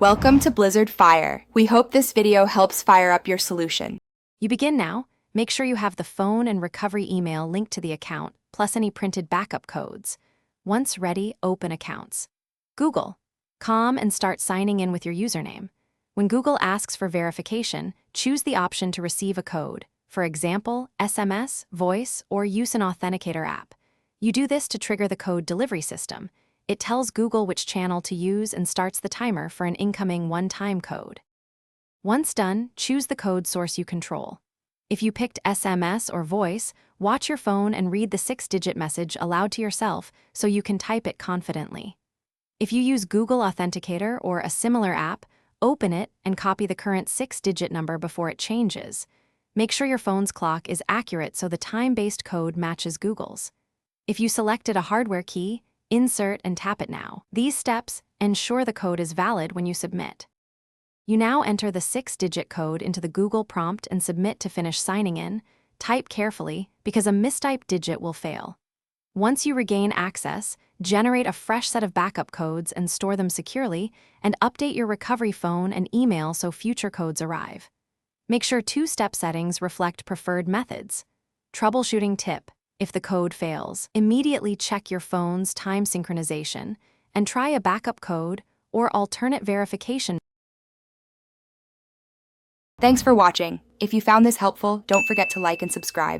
Welcome to Blizzard Fire. We hope this video helps fire up your solution. You begin now. Make sure you have the phone and recovery email linked to the account, plus any printed backup codes. Once ready, open accounts. Google. And start signing in with your username. When Google asks for verification, choose the option to receive a code, for example, SMS, voice, or use an authenticator app. You do this to trigger the code delivery system. It tells Google which channel to use and starts the timer for an incoming one-time code. Once done, choose the code source you control. If you picked SMS or voice, watch your phone and read the 6-digit message aloud to yourself so you can type it confidently. If you use Google Authenticator or a similar app, open it and copy the current 6-digit number before it changes. Make sure your phone's clock is accurate so the time-based code matches Google's. If you selected a hardware key, insert and tap it now. These steps ensure the code is valid when you submit. You now enter the 6-digit code into the Google prompt and submit to finish signing in. Type carefully because a mistyped digit will fail. Once you regain access, generate a fresh set of backup codes and store them securely, and update your recovery phone and email so future codes arrive. Make sure 2-step settings reflect preferred methods. Troubleshooting tip. If the code fails, immediately check your phone's time synchronization and try a backup code or alternate verification. Thanks for watching. If you found this helpful, don't forget to like and subscribe.